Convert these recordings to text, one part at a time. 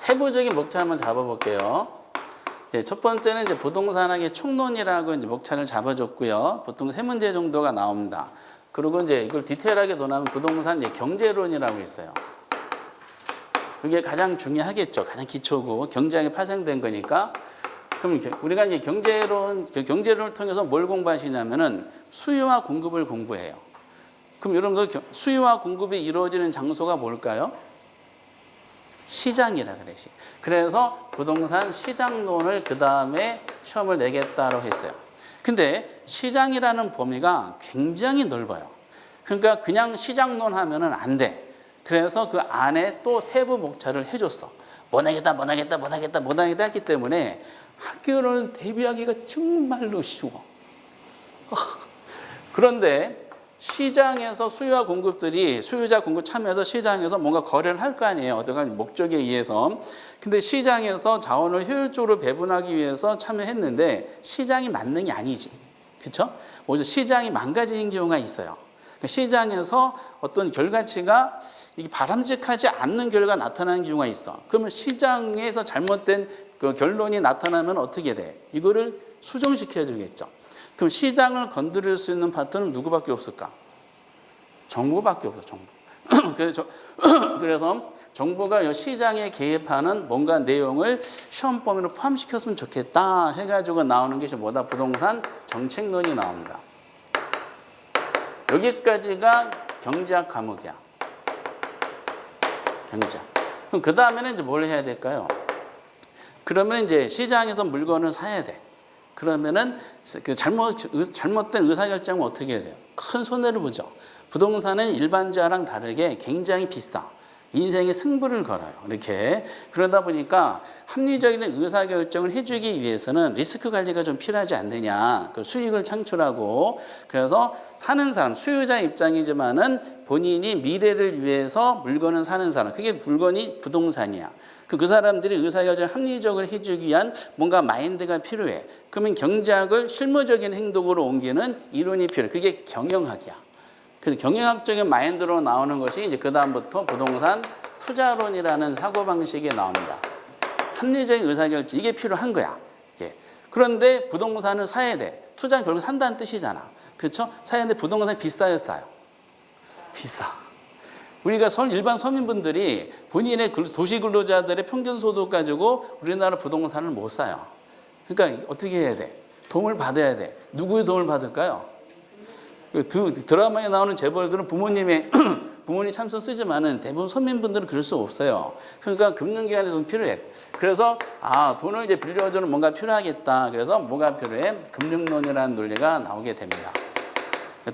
세부적인 목차 한번 잡아볼게요. 네, 첫 번째는 이제 부동산학의 총론이라고 이제 목차를 잡아줬고요. 보통 세 문제 정도가 나옵니다. 그리고 이제 이걸 디테일하게 논하면 부동산 이제 경제론이라고 있어요. 이게 가장 중요하겠죠. 가장 기초고 경제학이 파생된 거니까. 그럼 우리가 이제 경제론을 통해서 뭘 공부하시냐면은 수요와 공급을 공부해요. 그럼 여러분들 수요와 공급이 이루어지는 장소가 뭘까요? 시장이라 그래. 그래서 부동산 시장론을 그 다음에 시험을 내겠다고 했어요. 근데 시장이라는 범위가 굉장히 넓어요. 그러니까 그냥 시장론 하면은 안 돼. 그래서 그 안에 또 세부 목차를 해줬어. 못 하겠다 했기 때문에 학교로는 대비하기가 정말로 쉬워. 그런데 시장에서 수요와 공급들이 수요자 공급 참여해서 시장에서 뭔가 거래를 할 거 아니에요. 어떤 목적에 의해서. 근데 시장에서 자원을 효율적으로 배분하기 위해서 참여했는데 시장이 만능이 아니지. 그렇죠? 오히려 시장이 망가지는 경우가 있어요. 시장에서 어떤 결과치가 바람직하지 않는 결과가 나타나는 경우가 있어. 그러면 시장에서 잘못된 그 결론이 나타나면 어떻게 돼? 이거를 수정시켜야 되겠죠. 그럼 시장을 건드릴 수 있는 파트는 누구밖에 없을까? 정부밖에 없어, 정부. 그래서 정부가 시장에 개입하는 뭔가 내용을 시험 범위로 포함시켰으면 좋겠다 해가지고 나오는 것이 뭐다? 부동산 정책론이 나옵니다. 여기까지가 경제학 과목이야. 경제학. 그럼 그 다음에는 이제 뭘 해야 될까요? 그러면 이제 시장에서 물건을 사야 돼. 그러면은 그 잘못된 의사결정은 어떻게 해야 돼요? 큰 손해를 보죠. 부동산은 일반자랑 다르게 굉장히 비싸. 인생의 승부를 걸어요. 이렇게. 그러다 보니까 합리적인 의사결정을 해주기 위해서는 리스크 관리가 좀 필요하지 않느냐. 그 수익을 창출하고. 그래서 사는 사람, 수요자 입장이지만은 본인이 미래를 위해서 물건을 사는 사람. 그게 물건이 부동산이야. 그 사람들이 의사결정을 합리적으로 해주기 위한 뭔가 마인드가 필요해. 그러면 경제학을 실무적인 행동으로 옮기는 이론이 필요해. 그게 경영학이야. 그래서 경영학적인 마인드로 나오는 것이 이제 그다음부터 부동산 투자론이라는 사고방식이 나옵니다. 합리적인 의사결정, 이게 필요한 거야. 이게. 그런데 부동산을 사야 돼. 투자는 결국 산다는 뜻이잖아. 그렇죠? 사야 되는데 부동산이 비싸요, 싸요? 비싸. 우리가 일반 서민분들이 본인의 도시 근로자들의 평균 소득 가지고 우리나라 부동산을 못 사요. 그러니까 어떻게 해야 돼? 도움을 받아야 돼. 누구의 도움을 받을까요? 드라마에 나오는 재벌들은 부모님 참선 쓰지만은 대부분 서민분들은 그럴 수 없어요. 그러니까 금융기관에 돈 필요해. 그래서 돈을 이제 빌려주는 뭔가 필요하겠다. 그래서 뭐가 필요해? 금융론이라는 논리가 나오게 됩니다.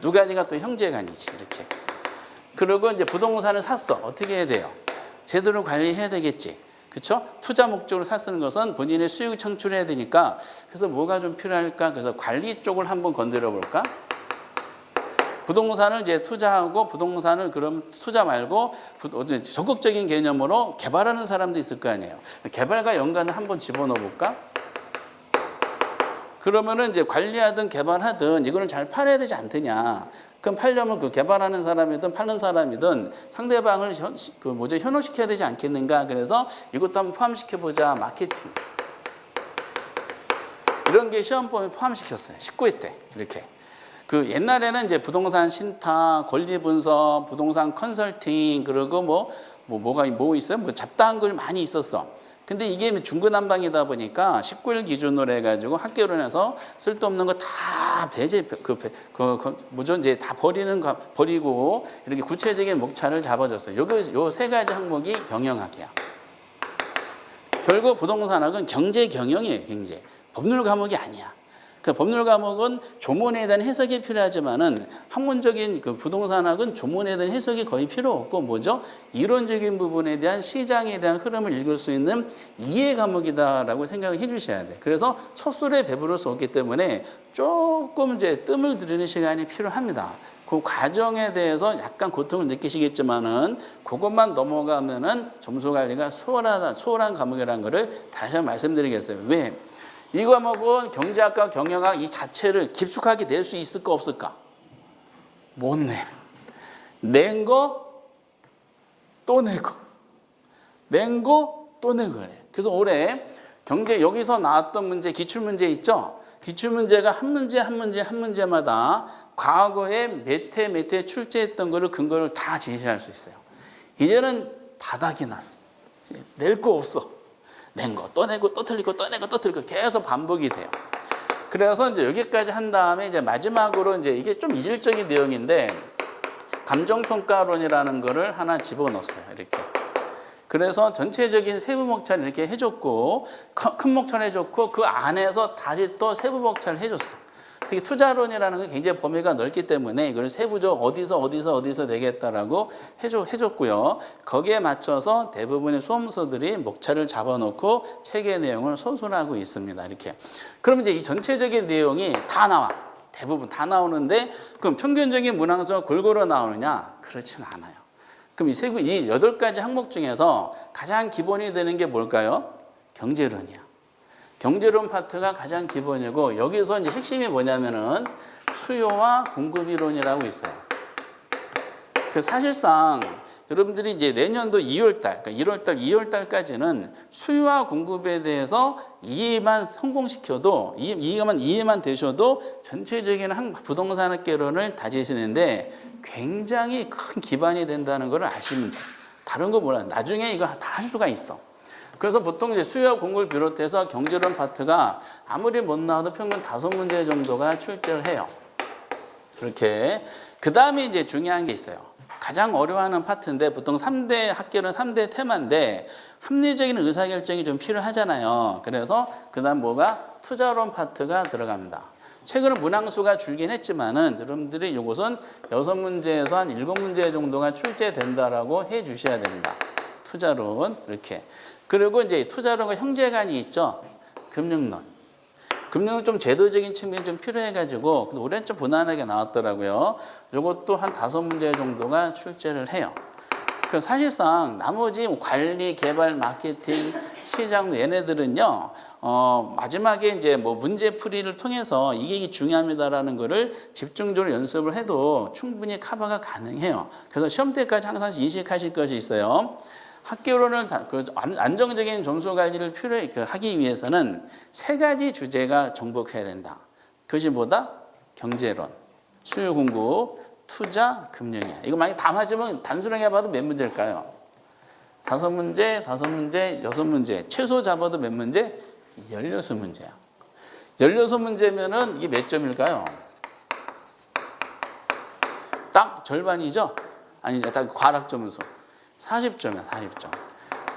두 가지가 또 형제간이지 이렇게. 그리고 이제 부동산을 샀어. 어떻게 해야 돼요? 제대로 관리해야 되겠지. 그렇죠? 투자 목적으로 샀는 것은 본인의 수익을 창출해야 되니까 그래서 뭐가 좀 필요할까? 그래서 관리 쪽을 한번 건드려 볼까? 부동산을 이제 투자하고 부동산을 그럼 투자 말고 적극적인 개념으로 개발하는 사람도 있을 거 아니에요. 개발과 연관을 한번 집어넣어 볼까? 그러면은 이제 관리하든 개발하든 이거는 잘 팔아야 되지 않느냐. 그럼 팔려면 그 개발하는 사람이든 파는 사람이든 상대방을 현혹시켜야 되지 않겠는가. 그래서 이것도 한번 포함시켜보자. 마케팅. 이런 게 시험 범위에 포함시켰어요. 19회 때 이렇게. 그 옛날에는 이제 부동산 신탁, 권리 분석, 부동산 컨설팅 그리고 뭐가 있어요? 잡다한 걸 많이 있었어. 근데 이게 중구난방이다 보니까 19일 기준으로 해가지고 학교론에서 쓸데없는 거 다 이제 다 버리고 이렇게 구체적인 목차를 잡아줬어요. 요 세 가지 항목이 경영학이야. 결국 부동산학은 경제 경영이에요, 경제. 법률 과목이 아니야. 그 법률 과목은 조문에 대한 해석이 필요하지만은 학문적인 그 부동산학은 조문에 대한 해석이 거의 필요 없고 뭐죠? 이론적인 부분에 대한 시장에 대한 흐름을 읽을 수 있는 이해 과목이다라고 생각을 해주셔야 돼. 그래서 첫 술에 배부를 수 없기 때문에 조금 이제 뜸을 들이는 시간이 필요합니다. 그 과정에 대해서 약간 고통을 느끼시겠지만은 그것만 넘어가면은 점수 관리가 수월한 과목이라는 것을 다시 한번 말씀드리겠어요. 왜? 이 과목은 경제학과 경영학 이 자체를 깊숙하게 낼 수 있을까 없을까? 못 내. 낸 거 또 내고 낸 거 또 내고 그래. 그래서 올해 경제 여기서 나왔던 문제, 기출문제 있죠? 기출문제가 한 문제마다 과거에 몇 회 출제했던 거를 근거를 다 제시할 수 있어요. 이제는 바닥이 났어. 낼 거 없어. 낸 거 또 내고 또 틀리고 또 내고 또 틀리고 계속 반복이 돼요. 그래서 이제 여기까지 한 다음에 이제 마지막으로 이제 이게 좀 이질적인 내용인데 감정평가론이라는 거를 하나 집어넣었어요. 이렇게. 그래서 전체적인 세부 목차를 이렇게 해줬고 큰 목차를 해줬고 그 안에서 다시 또 세부 목차를 해줬어. 특히 투자론이라는 건 굉장히 범위가 넓기 때문에 이걸 세부적 어디서 내겠다라고 해줬고요. 거기에 맞춰서 대부분의 수험서들이 목차를 잡아놓고 책의 내용을 소술하고 있습니다. 이렇게. 그럼 이제 이 전체적인 내용이 다 나와. 대부분 다 나오는데 그럼 평균적인 문항수가 골고루 나오느냐? 그렇지는 않아요. 그럼 이 8가지 항목 중에서 가장 기본이 되는 게 뭘까요? 경제론이야. 경제론 파트가 가장 기본이고 여기서 이제 핵심이 뭐냐면은 수요와 공급 이론이라고 있어요. 그 사실상 여러분들이 이제 내년도 2월달, 그러니까 1월달, 2월달까지는 수요와 공급에 대해서 이해만 성공시켜도 이해만 되셔도 전체적인 부동산학개론을 다지시는데 굉장히 큰 기반이 된다는 걸 아시면 돼요. 다른 거 몰라요. 나중에 이거 다 할 수가 있어. 그래서 보통 이제 수요와 공급을 비롯해서 경제론 파트가 아무리 못 나와도 평균 5문제 정도가 출제를 해요. 그렇게. 그 다음에 이제 중요한 게 있어요. 가장 어려워하는 파트인데 보통 3대 학계론 3대 테마인데 합리적인 의사결정이 좀 필요하잖아요. 그래서 그 다음 뭐가 투자론 파트가 들어갑니다. 최근에 문항수가 줄긴 했지만은 여러분들이 이것은 6문제에서 한 7문제 정도가 출제된다라고 해 주셔야 됩니다. 투자론 이렇게. 그리고 이제 투자론과 형제관이 있죠. 금융론. 금융은 좀 제도적인 측면이 좀 필요해가지고 올해는 좀 무난하게 나왔더라고요. 이것도 한 5문제 정도가 출제를 해요. 그 사실상 나머지 관리, 개발, 마케팅, 시장 얘네들은요. 마지막에 이제 뭐 문제풀이를 통해서 이게 중요합니다라는 거를 집중적으로 연습을 해도 충분히 커버가 가능해요. 그래서 시험 때까지 항상 인식하실 것이 있어요. 학교로는 안정적인 점수 관리를 하기 위해서는 3가지 주제가 정복해야 된다. 그것이 뭐다? 경제론, 수요 공급, 투자, 금융이야. 이거 만약 다 맞으면 단순하게 봐도 몇 문제일까요? 5문제, 6문제. 최소 잡아도 몇 문제? 16문제야. 16문제면은 이게 몇 점일까요? 딱 절반이죠? 아니죠. 딱 과락점수. 40점이야, 40점.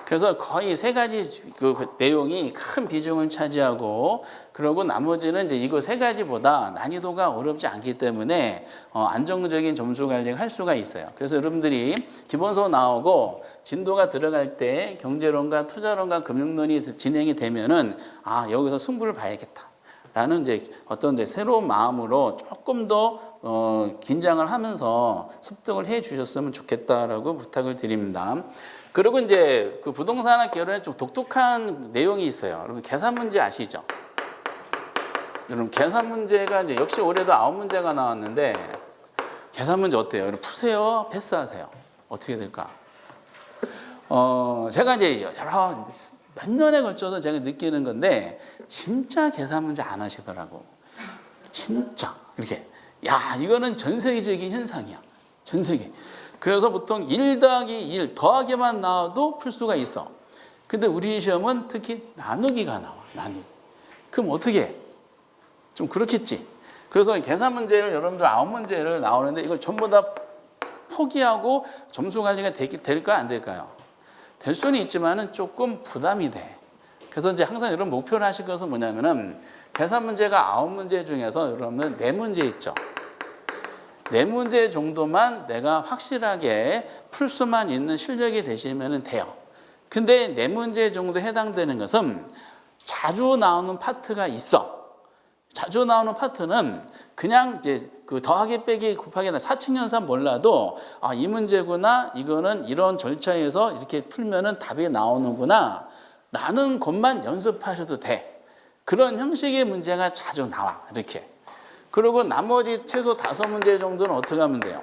그래서 거의 3가지 그 내용이 큰 비중을 차지하고 그러고 나머지는 이제 이거 3가지보다 난이도가 어렵지 않기 때문에 안정적인 점수 관리를 할 수가 있어요. 그래서 여러분들이 기본서 나오고 진도가 들어갈 때 경제론과 투자론과 금융론이 진행이 되면은 여기서 승부를 봐야겠다. 라는 이제 어떤 이제 새로운 마음으로 조금 더 긴장을 하면서 습득을 해 주셨으면 좋겠다라고 부탁을 드립니다. 그리고 이제 그 부동산학 개론에 좀 독특한 내용이 있어요. 여러분 계산 문제 아시죠? 여러분 계산 문제가 이제 역시 올해도 9문제가 나왔는데 계산 문제 어때요? 여러분 푸세요? 패스하세요? 어떻게 될까? 제가 이제 몇 년에 걸쳐서 제가 느끼는 건데 진짜 계산 문제 안 하시더라고. 진짜 이렇게 이거는 전 세계적인 현상이야. 전 세계. 그래서 보통 1 더하기 1 더하기만 나와도 풀 수가 있어. 근데 우리 시험은 특히 나누기가 나와. 나누기. 그럼 어떻게 해? 좀 그렇겠지. 그래서 계산 문제를 여러분들 9문제를 나오는데 이걸 전부 다 포기하고 점수 관리가 될까 안 될까요? 될 수는 있지만은 조금 부담이 돼. 그래서 이제 항상 여러분 목표를 하실 것은 뭐냐면은 계산 문제가 9문제 중에서 여러분은 4문제 있죠. 4문제 정도만 내가 확실하게 풀 수만 있는 실력이 되시면 돼요. 근데 4문제 정도 해당되는 것은 자주 나오는 파트가 있어. 자주 나오는 파트는 그냥 이제 그 더하기 빼기 곱하기 사칙연산 몰라도 이 문제구나, 이거는 이런 절차에서 이렇게 풀면은 답이 나오는구나 라는 것만 연습하셔도 돼. 그런 형식의 문제가 자주 나와. 이렇게. 그리고 나머지 최소 5문제 정도는 어떻게 하면 돼요?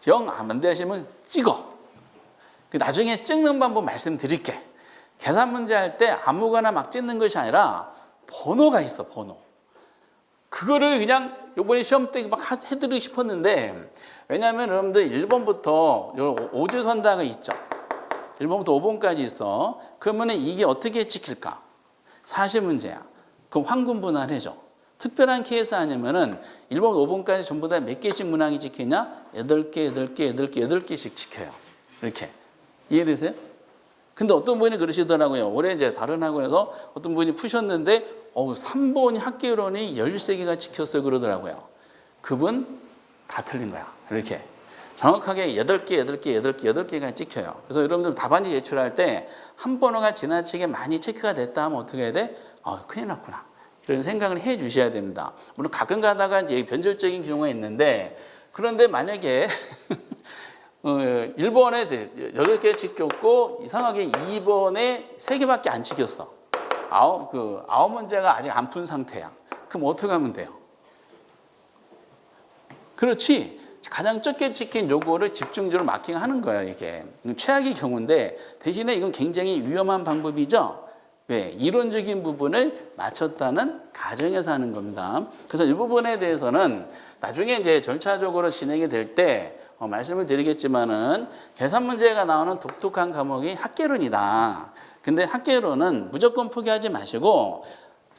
영 안 되시면 찍어. 나중에 찍는 방법 말씀드릴게. 계산 문제 할 때 아무거나 막 찍는 것이 아니라 번호가 있어, 번호. 그거를 그냥 요번에 시험 때 막 해드리고 싶었는데, 왜냐하면 여러분들 1번부터 오주선다가 있죠. 1번부터 5번까지 있어. 그러면 이게 어떻게 찍힐까? 사실 문제야. 그럼 황금 분할해줘. 특별한 케이스 아니면은 1번, 5번까지 전부 다 몇 개씩 문항이 찍히냐? 8개, 8개, 8개, 8개씩 찍혀요. 이렇게. 이해되세요? 근데 어떤 분이 그러시더라고요. 올해 이제 다른 학원에서 어떤 분이 푸셨는데, 3번이 학계론이 13개가 찍혔어요. 그러더라고요. 그분 다 틀린 거야. 이렇게. 정확하게 8개, 8개, 8개, 8개가 찍혀요. 그래서 여러분들 답안지 제출할 때 한 번호가 지나치게 많이 체크가 됐다 하면 어떻게 해야 돼? 큰일 났구나. 이런 생각을 해 주셔야 됩니다. 물론 가끔 가다가 이제 변절적인 경우가 있는데, 그런데 만약에 1번에 8개 찍혔고 이상하게 2번에 3개밖에 안 찍혔어. 9문제가 아직 안 푼 상태야. 그럼 어떻게 하면 돼요? 그렇지. 가장 적게 찍힌 요거를 집중적으로 마킹하는 거예요, 이게. 최악의 경우인데, 대신에 이건 굉장히 위험한 방법이죠. 왜? 이론적인 부분을 맞췄다는 가정에서 하는 겁니다. 그래서 이 부분에 대해서는 나중에 이제 절차적으로 진행이 될 때 말씀을 드리겠지만은, 계산 문제가 나오는 독특한 과목이 학계론이다. 근데 학계론은 무조건 포기하지 마시고,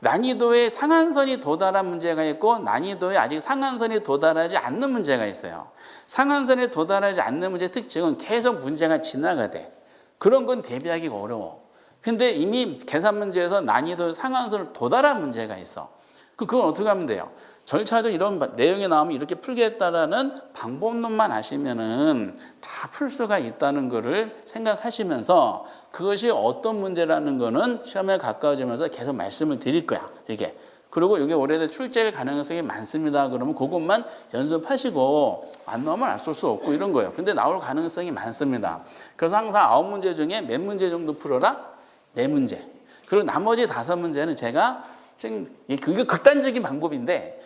난이도의 상한선이 도달한 문제가 있고 난이도에 아직 상한선이 도달하지 않는 문제가 있어요. 상한선에 도달하지 않는 문제의 특징은 계속 문제가 지나가대. 그런 건 대비하기가 어려워. 근데 이미 계산 문제에서 난이도 상한선을 도달한 문제가 있어. 그건 어떻게 하면 돼요? 절차적 이런 내용이 나오면 이렇게 풀겠다라는 방법론만 아시면은 다 풀 수가 있다는 것을 생각하시면서, 그것이 어떤 문제라는 거는 시험에 가까워지면서 계속 말씀을 드릴 거야. 이렇게. 그리고 이게 올해 출제할 가능성이 많습니다. 그러면 그것만 연습하시고 안 나오면 안 쓸 수 없고 이런 거예요. 근데 나올 가능성이 많습니다. 그래서 항상 9문제 중에 몇 문제 정도 풀어라? 4문제. 그리고 나머지 5문제는 제가 지금 그게 극단적인 방법인데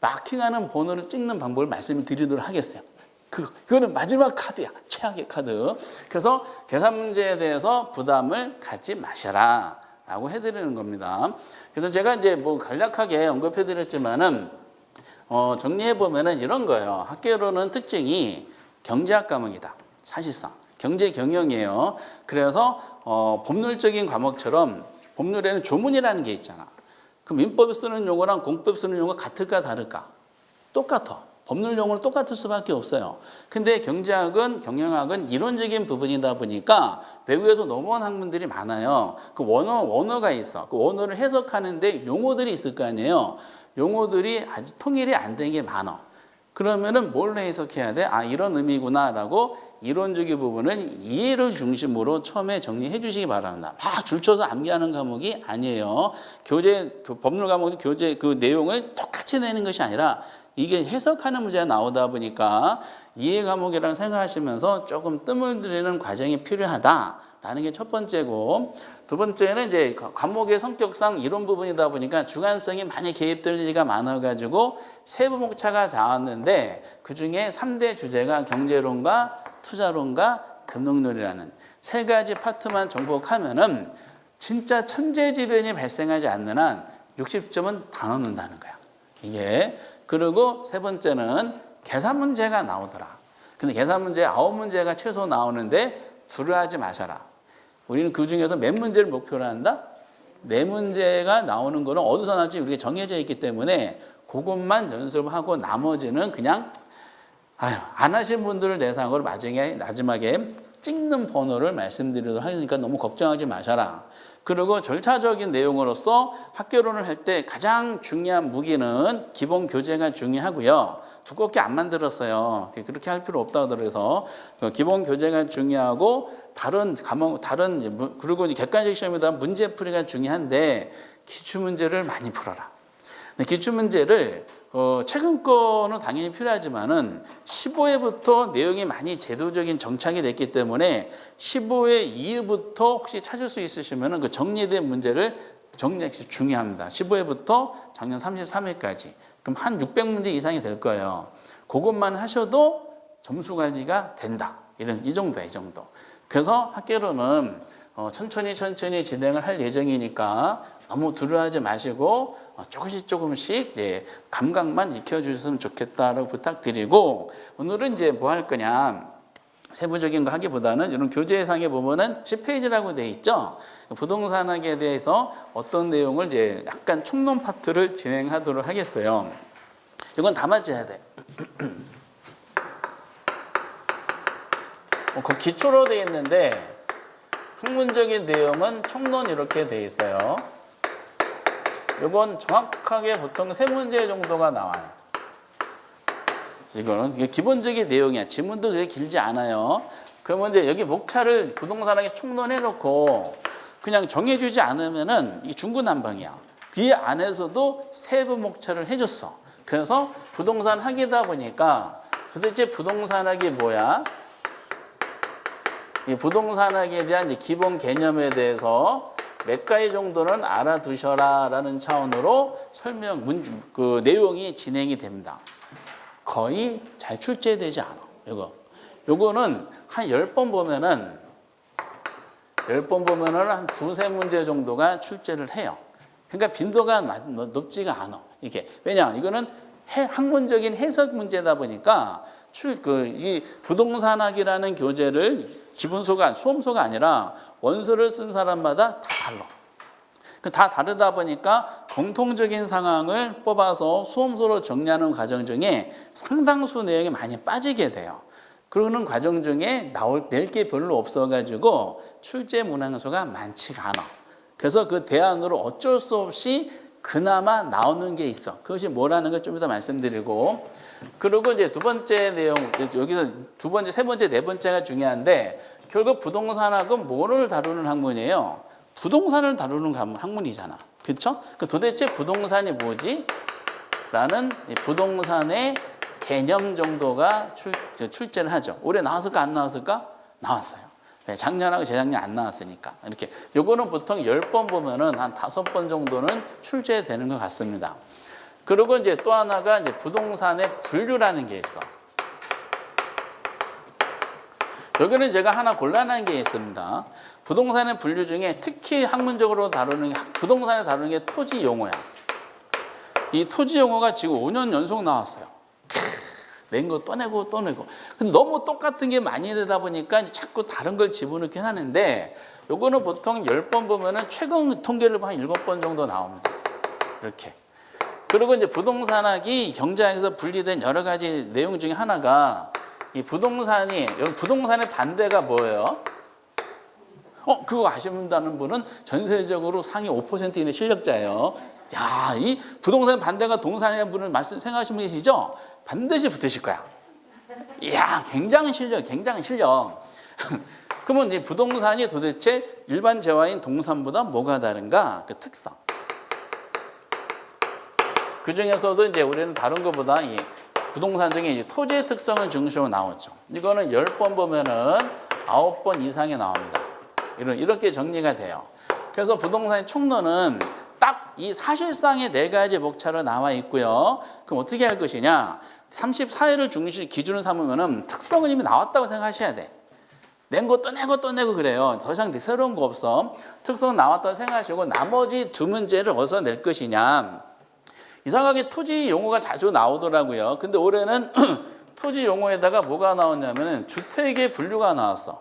마킹하는 번호를 찍는 방법을 말씀을 드리도록 하겠어요. 그거는 마지막 카드야. 최악의 카드. 그래서 계산 문제에 대해서 부담을 갖지 마셔라 라고 해드리는 겁니다. 그래서 제가 이제 뭐 간략하게 언급해드렸지만은, 정리해보면은 이런 거예요. 학계론은 특징이 경제학 과목이다. 사실상. 경제 경영이에요. 그래서, 법률적인 과목처럼 법률에는 조문이라는 게 있잖아. 그럼 민법 쓰는 용어랑 공법 쓰는 용어가 같을까 다를까? 똑같아. 법률 용어는 똑같을 수밖에 없어요. 근데 경제학은, 경영학은 이론적인 부분이다 보니까 외국에서 넘어온 학문들이 많아요. 그 원어가 있어. 그 원어를 해석하는데 용어들이 있을 거 아니에요. 용어들이 아직 통일이 안 된 게 많아. 그러면은 뭘로 해석해야 돼? 이런 의미구나라고 이론적인 부분은 이해를 중심으로 처음에 정리해 주시기 바랍니다. 막 줄쳐서 암기하는 과목이 아니에요. 법률 과목도 교재 그 내용을 똑같이 내는 것이 아니라 이게 해석하는 문제가 나오다 보니까 이해 과목이라고 생각하시면서 조금 뜸을 들이는 과정이 필요하다라는 게 첫 번째고, 두 번째는 이제 과목의 성격상 이론 부분이다 보니까 주관성이 많이 개입될 일이 많아가지고 세부 목차가 나왔는데 그 중에 3대 주제가 경제론과 투자론과 금융론이라는 3가지 파트만 정복하면은 진짜 천재지변이 발생하지 않는 한 60점은 다 넣는다는 거야. 이게. 그리고 세 번째는 계산 문제가 나오더라. 근데 계산 문제 9문제가 최소 나오는데 두려워하지 마셔라. 우리는 그 중에서 몇 문제를 목표로 한다? 4문제가 나오는 거는 어디서 나올지 우리가 정해져 있기 때문에 그것만 연습하고 나머지는 그냥 안 하신 분들을 대상으로 마지막에 찍는 번호를 말씀드리도록 하니까 너무 걱정하지 마셔라. 그리고 절차적인 내용으로서 학계론을 할 때 가장 중요한 무기는 기본 교재가 중요하고요. 두껍게 안 만들었어요. 그렇게 할 필요 없다고 그래서 기본 교재가 중요하고 다른 과목, 그리고 객관식 시험에다 문제풀이가 중요한데 기출문제를 많이 풀어라. 기출문제를 최근 거는 당연히 필요하지만은 15회부터 내용이 많이 제도적인 정착이 됐기 때문에 15회 이후부터 혹시 찾을 수 있으시면은 그 정리된 문제를 정리하기 중요합니다. 15회부터 작년 33회까지. 그럼 한 600문제 이상이 될 거예요. 그것만 하셔도 점수 관리가 된다. 이 정도야, 이 정도. 그래서 학계론은 천천히 진행을 할 예정이니까 너무 두려워하지 마시고 조금씩 이제 감각만 익혀주셨으면 좋겠다라고 부탁드리고, 오늘은 이제 뭐 할 거냐, 세부적인 거 하기보다는 이런 교재상에 보면은 10페이지라고 돼 있죠. 부동산학에 대해서 어떤 내용을 이제 약간 총론 파트를 진행하도록 하겠어요. 이건 다 맞춰야 돼. 그 기초로 돼 있는데 학문적인 내용은 총론 이렇게 돼 있어요. 이건 정확하게 보통 3문제 정도가 나와요. 이거는 이게 기본적인 내용이야. 지문도 그렇게 길지 않아요. 그러면 이제 여기 목차를 부동산학에 총론해 놓고 그냥 정해주지 않으면은 이 중구난방이야. 그 안에서도 세부 목차를 해줬어. 그래서 부동산 학이다 보니까 도대체 부동산학이 뭐야? 이 부동산학에 대한 기본 개념에 대해서 몇 가지 정도는 알아두셔라라는 차원으로 그 내용이 진행이 됩니다. 거의 잘 출제되지 않아. 요거는 한 10번 보면은 한 2-3문제 정도가 출제를 해요. 그러니까 빈도가 높지가 않아. 이게 왜냐? 이거는 학문적인 해석 문제다 보니까 이 부동산학이라는 교재를 기본소가 수험소가 아니라 원서를 쓴 사람마다 다 달라. 다 다르다 보니까 공통적인 상황을 뽑아서 수험소로 정리하는 과정 중에 상당수 내용이 많이 빠지게 돼요. 그러는 과정 중에 낼 게 별로 없어가지고 출제 문항수가 많지가 않아. 그래서 그 대안으로 어쩔 수 없이 그나마 나오는 게 있어. 그것이 뭐라는 걸 좀 이따 말씀드리고, 그리고 이제 두 번째 내용, 여기서 두 번째, 세 번째, 네 번째가 중요한데, 결국 부동산학은 뭐를 다루는 학문이에요? 부동산을 다루는 학문이잖아. 그렇죠? 도대체 부동산이 뭐지? 라는 부동산의 개념 정도가 출제를 하죠. 올해 나왔을까 안 나왔을까? 나왔어요. 작년하고 재작년 안 나왔으니까. 이렇게. 요거는 보통 10번 보면은 한 5번 정도는 출제되는 것 같습니다. 그리고 이제 또 하나가 이제 부동산의 분류라는 게 있어. 여기는 제가 하나 곤란한 게 있습니다. 부동산의 분류 중에 특히 학문적으로 부동산을 다루는 게 토지 용어야. 이 토지 용어가 지금 5년 연속 나왔어요. 낸 거 또 내고. 근데 너무 똑같은 게 많이 되다 보니까 자꾸 다른 걸 집어넣긴 하는데, 요거는 보통 10번 보면은 최근 통계를 한 7번 정도 나옵니다. 이렇게. 그리고 이제 부동산학이 경제학에서 분리된 여러 가지 내용 중에 하나가 이 부동산의 반대가 뭐예요? 그거 아시는 분은 전세적으로 상위 5% 이내 실력자예요. 야, 이 부동산 반대가 동산이라는 분을 생각하시는 분 계시죠? 반드시 붙으실 거야. 이야, 굉장히 실력. 그러면 이 부동산이 도대체 일반 재화인 동산보다 뭐가 다른가? 그 특성. 그 중에서도 이제 우리는 다른 것보다 이 부동산 중에 이제 토지의 특성을 중심으로 나오죠. 이거는 10번 보면은 9번 이상이 나옵니다. 이렇게 정리가 돼요. 그래서 부동산의 총론은 딱 이 사실상의 4가지 목차로 나와 있고요. 그럼 어떻게 할 것이냐? 34회를 기준으로 삼으면은 특성은 이미 나왔다고 생각하셔야 돼. 낸 거 또 내고 그래요. 더 이상 새로운 거 없어. 특성은 나왔다고 생각하시고 나머지 2문제를 어디서 낼 것이냐? 이상하게 토지 용어가 자주 나오더라고요. 근데 올해는 토지 용어에다가 뭐가 나왔냐면 주택의 분류가 나왔어.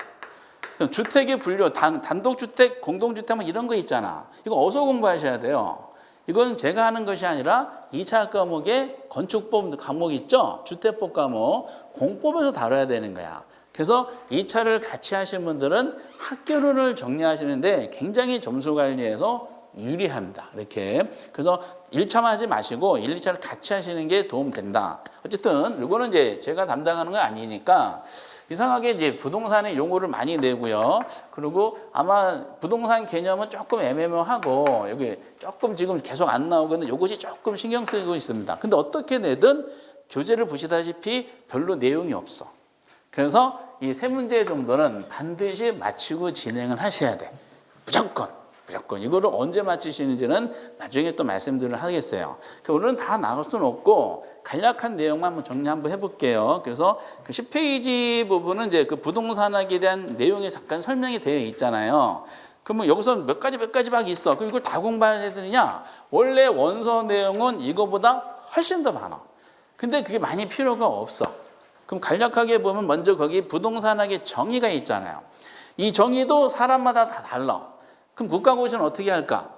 주택의 분류, 단독주택, 공동주택 이런 거 있잖아. 이거 어디서 공부하셔야 돼요? 이건 제가 하는 것이 아니라 2차 과목에 건축법 과목 있죠? 주택법 과목, 공법에서 다뤄야 되는 거야. 그래서 2차를 같이 하신 분들은 학교론을 정리하시는데 굉장히 점수 관리에서 유리합니다. 이렇게. 그래서 1차만 하지 마시고 1, 2차를 같이 하시는 게 도움된다. 어쨌든 이거는 이제 제가 담당하는 건 아니니까 이상하게 이제 부동산의 용어를 많이 내고요. 그리고 아마 부동산 개념은 조금 애매모하고 여기 조금 지금 계속 안 나오거든요. 이것이 조금 신경 쓰이고 있습니다. 근데 어떻게 내든 교재를 보시다시피 별로 내용이 없어. 그래서 이 3문제 정도는 반드시 마치고 진행을 하셔야 돼. 무조건. 이거를 언제 마치시는지는 나중에 또 말씀드리도록 하겠어요. 오늘은 다 나갈 수는 없고 간략한 내용만 한번 정리 한번 해볼게요. 그래서 그 10페이지 부분은 이제 그 부동산학에 대한 내용이 잠깐 설명이 되어 있잖아요. 그러면 여기서 몇 가지 막 있어. 그럼 이걸 다 공부해야 되느냐? 원래 원서 내용은 이거보다 훨씬 더 많아. 근데 그게 많이 필요가 없어. 그럼 간략하게 보면 먼저 거기 부동산학의 정의가 있잖아요. 이 정의도 사람마다 다 달라. 그럼 국가고시는 어떻게 할까?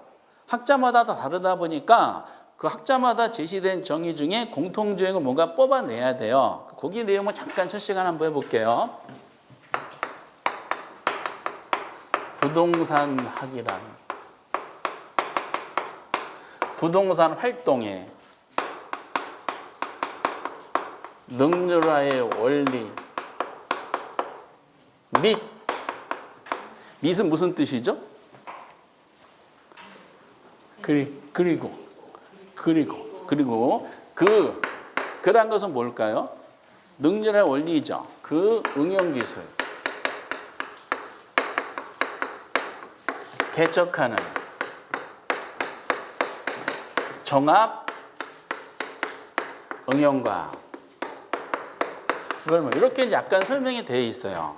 학자마다 다 다르다 보니까 그 학자마다 제시된 정의 중에 공통주행을 뭔가 뽑아내야 돼요. 거기 내용을 잠깐 첫 시간 한번 해볼게요. 부동산학이란 부동산 활동의 능률화의 원리 밑은 무슨 뜻이죠? 그리고 그란 것은 뭘까요? 능률화의 원리죠. 그 응용기술 개척하는 종합 응용과학. 이걸 뭐 이렇게 약간 설명이 되어 있어요.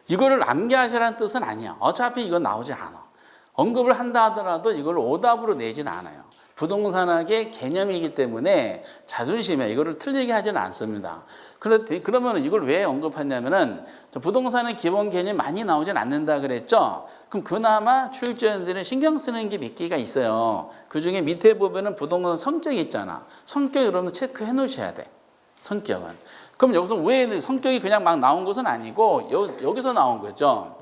이거를 암기하시라는 뜻은 아니야. 어차피 이건 나오지 않아. 언급을 한다 하더라도 이걸 오답으로 내지는 않아요. 부동산학의 개념이기 때문에 자존심에 이거를 틀리게 하지는 않습니다. 그러면 이걸 왜 언급하냐면은 부동산의 기본 개념이 많이 나오진 않는다 그랬죠. 그럼 그나마 출제자들은 신경 쓰는 게 몇 개가 있어요. 그 중에 밑에 보면은 부동산 성격이 있잖아. 성격 여러분 체크해 놓으셔야 돼. 성격은. 그럼 여기서 왜 성격이 그냥 막 나온 것은 아니고 여기서 나온 거죠.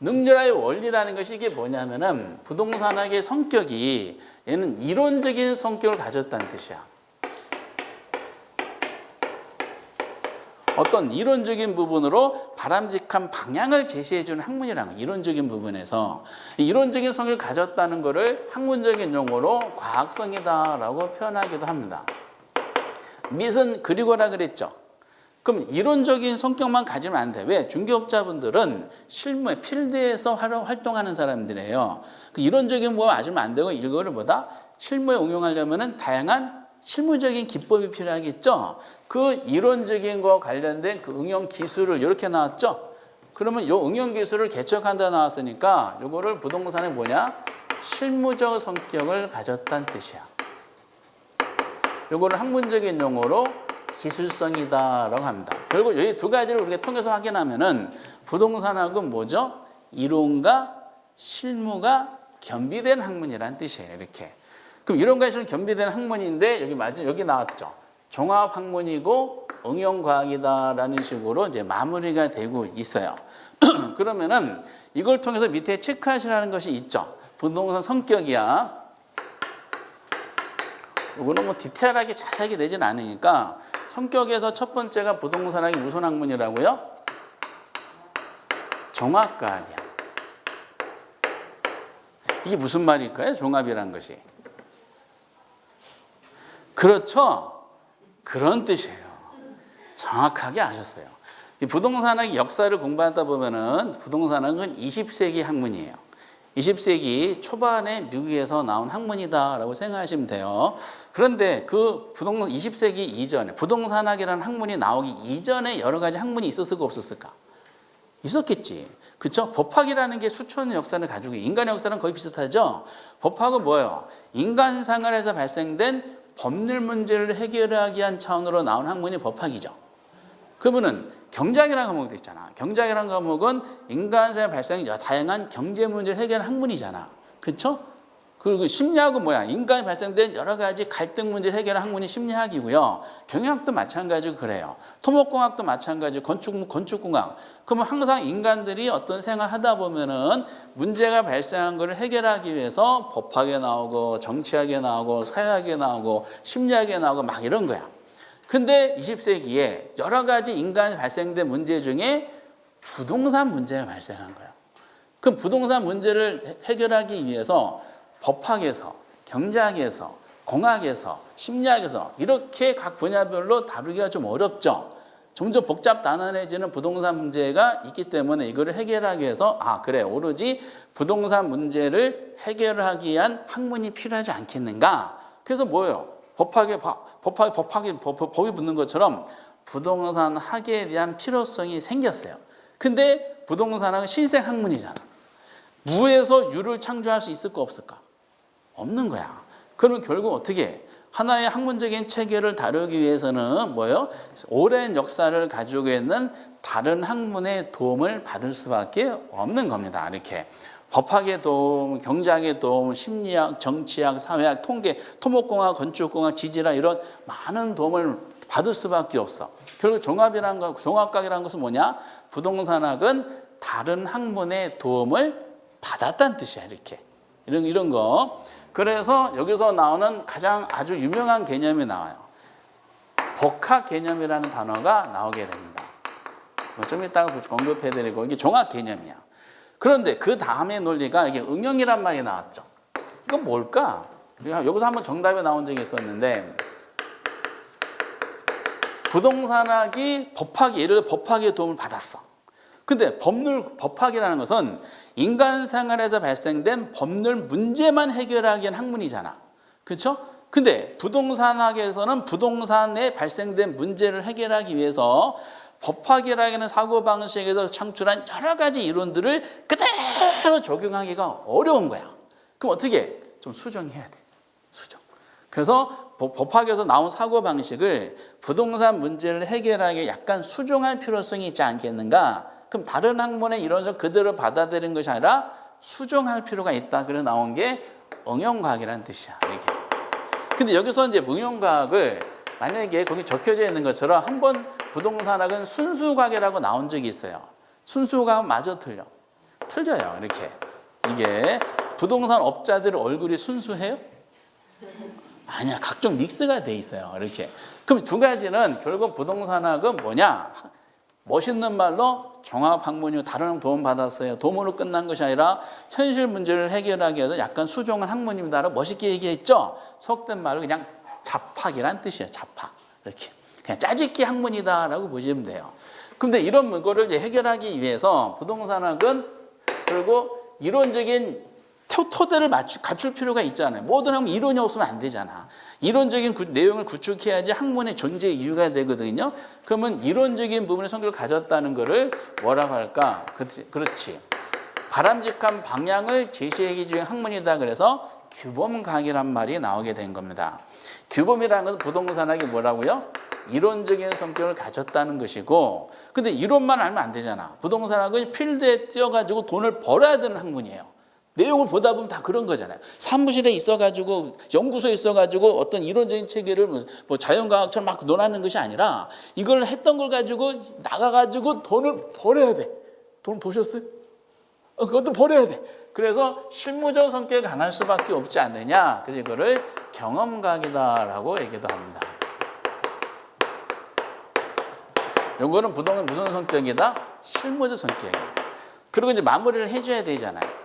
능률화의 원리라는 것이 이게 뭐냐면은 부동산학의 성격이 얘는 이론적인 성격을 가졌다는 뜻이야. 어떤 이론적인 부분으로 바람직한 방향을 제시해주는 학문이라는 거야. 이론적인 부분에서 이론적인 성격을 가졌다는 것을 학문적인 용어로 과학성이다라고 표현하기도 합니다. 밑은 그리고라 그랬죠. 그럼 이론적인 성격만 가지면 안 돼. 왜? 중개업자분들은 실무에 필드에서 활동하는 사람들이에요. 그 이론적인 거 맞으면 안 되고 이거를 뭐다? 실무에 응용하려면은 다양한 실무적인 기법이 필요하겠죠. 그 이론적인 거 관련된 그 응용 기술을 이렇게 나왔죠. 그러면 이 응용 기술을 개척한다 나왔으니까 이거를 부동산에 뭐냐? 실무적 성격을 가졌다는 뜻이야. 이거를 학문적인 용어로 기술성이다라고 합니다. 결국 여기 두 가지를 우리가 통해서 확인하면은 부동산학은 뭐죠? 이론과 실무가 겸비된 학문이라는 뜻이에요. 이렇게. 그럼 이론과 실무 겸비된 학문인데 여기 나왔죠. 종합 학문이고 응용과학이다라는 식으로 이제 마무리가 되고 있어요. 그러면은 이걸 통해서 밑에 체크하시라는 것이 있죠. 부동산 성격이야. 이거는 뭐 디테일하게 자세하게 내진 않으니까 성격에서 첫 번째가 부동산학이 무슨 학문이라고요? 종합과학이야. 이게 무슨 말일까요? 종합이란 것이. 그렇죠. 그런 뜻이에요. 정확하게 아셨어요. 이 부동산학의 역사를 공부하다 보면은 부동산학은 20세기 학문이에요. 20세기 초반에 미국에서 나온 학문이다라고 생각하시면 돼요. 그런데 그 20세기 이전에 부동산학이라는 학문이 나오기 이전에 여러 가지 학문이 있었을까 없었을까? 있었겠지. 그렇죠? 법학이라는 게 수천 역사를 가지고 인간의 역사는 거의 비슷하죠. 법학은 뭐예요? 인간 생활에서 발생된 법률 문제를 해결하기 위한 차원으로 나온 학문이 법학이죠. 그러면은 경제학이라는 과목도 있잖아. 경제학이라는 과목은 인간 생활 발생한 다양한 경제 문제를 해결하는 학문이잖아. 그렇죠? 그리고 심리학은 뭐야? 인간이 발생된 여러 가지 갈등 문제를 해결하는 학문이 심리학이고요. 경영학도 마찬가지고 그래요. 토목공학도 마찬가지고 건축공학. 그러면 항상 인간들이 어떤 생활하다 보면은 문제가 발생한 것을 해결하기 위해서 법학에 나오고 정치학에 나오고 사회학에 나오고 심리학에 나오고 막 이런 거야. 근데 20세기에 여러 가지 인간이 발생된 문제 중에 부동산 문제가 발생한 거예요. 그럼 부동산 문제를 해결하기 위해서 법학에서, 경제학에서, 공학에서, 심리학에서 이렇게 각 분야별로 다루기가 좀 어렵죠. 점점 복잡 단단해지는 부동산 문제가 있기 때문에 이거를 해결하기 위해서 그래 오로지 부동산 문제를 해결하기 위한 학문이 필요하지 않겠는가. 그래서 뭐예요? 법이 붙는 것처럼 부동산 학에 대한 필요성이 생겼어요. 근데 부동산학은 신생 학문이잖아. 무에서 유를 창조할 수 있을까 없을까? 없는 거야. 그러면 결국 어떻게 해? 하나의 학문적인 체계를 다루기 위해서는 뭐예요? 오랜 역사를 가지고 있는 다른 학문의 도움을 받을 수밖에 없는 겁니다. 이렇게 법학의 도움, 경제학의 도움, 심리학, 정치학, 사회학, 통계, 토목공학, 건축공학, 지질학 이런 많은 도움을 받을 수밖에 없어. 결국 종합학이라는 것은 뭐냐? 부동산학은 다른 학문의 도움을 받았다는 뜻이야. 이렇게 이런 거. 그래서 여기서 나오는 가장 아주 유명한 개념이 나와요. 복합 개념이라는 단어가 나오게 됩니다. 좀 이따가 언급해드리고 이게 종합 개념이야. 그런데 그 다음의 논리가 이게 응용이란 말이 나왔죠. 이건 뭘까? 여기서 한번 정답이 나온 적이 있었는데 부동산학이 예를 들어 법학의 도움을 받았어. 근데 법학이라는 것은 인간 생활에서 발생된 법률 문제만 해결하기 위한 학문이잖아. 그렇죠? 근데 부동산학에서는 부동산에 발생된 문제를 해결하기 위해서 법학이라는 사고방식에서 창출한 여러 가지 이론들을 그대로 적용하기가 어려운 거야. 그럼 어떻게 해? 좀 수정해야 돼. 수정. 그래서 법학에서 나온 사고방식을 부동산 문제를 해결하기 약간 수정할 필요성이 있지 않겠는가? 그럼 다른 학문의 이론을 그대로 받아들인 것이 아니라 수정할 필요가 있다. 그래 나온 게 응용과학이라는 뜻이야. 이렇게. 근데 여기서 이제 응용과학을 만약에 거기 적혀져 있는 것처럼 한번 부동산학은 순수과학이라고 나온 적이 있어요. 순수과학은 마저 틀려요. 이렇게. 이게 부동산 업자들 얼굴이 순수해요? 아니야. 각종 믹스가 돼 있어요. 이렇게. 그럼 두 가지는 결국 부동산학은 뭐냐? 멋있는 말로 종합학문이고 다른 도움 받았어요. 도움으로 끝난 것이 아니라 현실 문제를 해결하기 위해서 약간 수정한 학문입니다라고 멋있게 얘기했죠. 속된 말로 그냥 잡학이란 뜻이에요. 잡학. 이렇게. 그냥 짜집기 학문이다라고 보시면 돼요. 그런데 이런 거를 해결하기 위해서 부동산학은 그리고 이론적인 토대를 갖출 필요가 있잖아요. 모든 학문 이론이 없으면 안 되잖아. 이론적인 내용을 구축해야지 학문의 존재 이유가 되거든요. 그러면 이론적인 부분의 성격을 가졌다는 것을 뭐라고 할까? 그렇지. 바람직한 방향을 제시하기 위한 학문이다. 그래서 규범과학이란 말이 나오게 된 겁니다. 규범이라는 것은 부동산학이 뭐라고요? 이론적인 성격을 가졌다는 것이고, 근데 이론만 알면 안 되잖아. 부동산학은 필드에 뛰어가지고 돈을 벌어야 되는 학문이에요. 내용을 보다 보면 다 그런 거잖아요. 사무실에 있어가지고 연구소에 있어가지고 어떤 이론적인 체계를 뭐 자연과학처럼 막 논하는 것이 아니라 이걸 했던 걸 가지고 나가가지고 돈을 벌어야 돼. 돈 보셨어요? 그것도 벌어야 돼. 그래서 실무적 성격이 강할 수밖에 없지 않느냐. 그래서 이거를 경험과학이다라고 얘기도 합니다. 이거는 부동산 무슨 성격이다? 실무적 성격이다. 그리고 이제 마무리를 해줘야 되잖아요.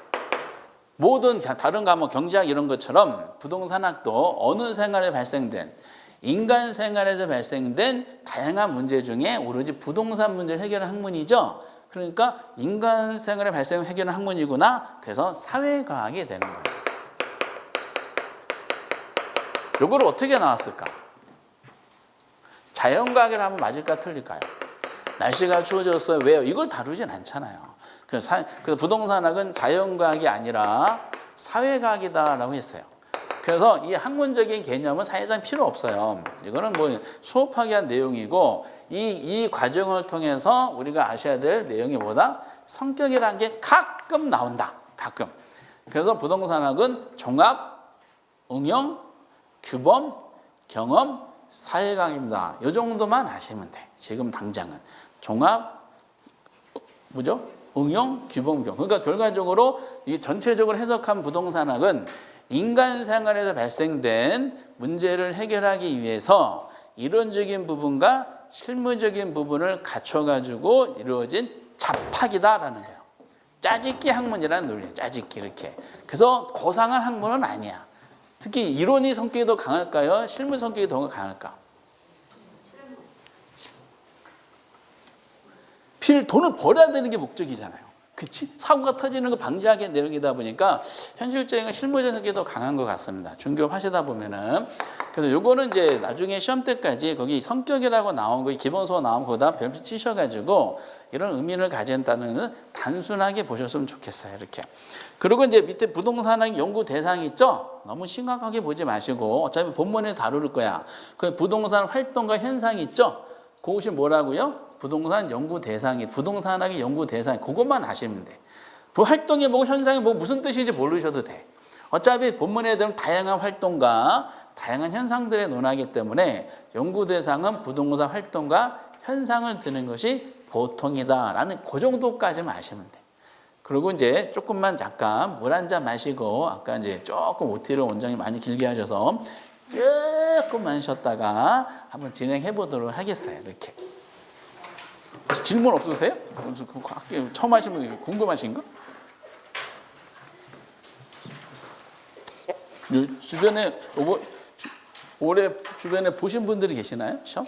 모든 다른 과목 경제학 이런 것처럼 부동산학도 어느 생활에 발생된 인간 생활에서 발생된 다양한 문제 중에 오로지 부동산 문제를 해결하는 학문이죠. 그러니까 인간 생활에 발생을 해결하는 학문이구나. 그래서 사회과학이 되는 거예요. 이걸 어떻게 나왔을까? 자연과학이라 하면 맞을까 틀릴까요? 날씨가 추워졌어요. 왜요? 이걸 다루진 않잖아요. 그래서 부동산학은 자연과학이 아니라 사회과학이다라고 했어요. 그래서 이 학문적인 개념은 사실상 필요 없어요. 이거는 뭐 수업하기 위한 내용이고 이 과정을 통해서 우리가 아셔야 될 내용이 뭐다? 성격이라는 게 가끔 나온다. 가끔. 그래서 부동산학은 종합, 응용, 규범, 경험, 사회과학입니다. 이 정도만 아시면 돼. 지금 당장은. 종합, 뭐죠? 응용, 규범, 경험. 그러니까 결과적으로 이 전체적으로 해석한 부동산학은 인간 생활에서 발생된 문제를 해결하기 위해서 이론적인 부분과 실무적인 부분을 갖춰가지고 이루어진 잡학이다라는 거예요. 짜집기 학문이라는 논리예요. 짜집기 이렇게. 그래서 고상한 학문은 아니야. 특히 이론이 성격이 더 강할까요? 실무 성격이 더 강할까? 돈을 벌어야 되는 게 목적이잖아요. 그치? 사고가 터지는 거 방지하기 내용이다 보니까 현실적인 실무적인 더 강한 것 같습니다. 중개업하시다 보면은. 그래서 요거는 이제 나중에 시험 때까지 거기 성격이라고 나온 거 기본서 나온 거다 별표 치셔가지고 이런 의미를 가진다는 단순하게 보셨으면 좋겠어요. 이렇게. 그리고 이제 밑에 부동산학 연구 대상 있죠? 너무 심각하게 보지 마시고 어차피 본문에 다룰 거야. 그 부동산 활동과 현상 있죠? 그것이 뭐라고요? 부동산 연구 대상이 부동산학의 연구 대상 그것만 아시면 돼. 그 활동이 뭐고 현상이 뭐 무슨 뜻인지 모르셔도 돼. 어차피 본문에 대한 다양한 활동과 다양한 현상들의 논하기 때문에 연구 대상은 부동산 활동과 현상을 드는 것이 보통이다라는 그 정도까지만 아시면 돼. 그리고 이제 조금만 잠깐 물 한 잔 마시고 아까 이제 조금 OT를 원장님 많이 길게 하셔서 조금만 쉬었다가 한번 진행해 보도록 하겠어요. 이렇게. 질문 없으세요? 처음 하시는 분 궁금하신 거? 주변에 올해 주변에 보신 분들이 계시나요? 시험?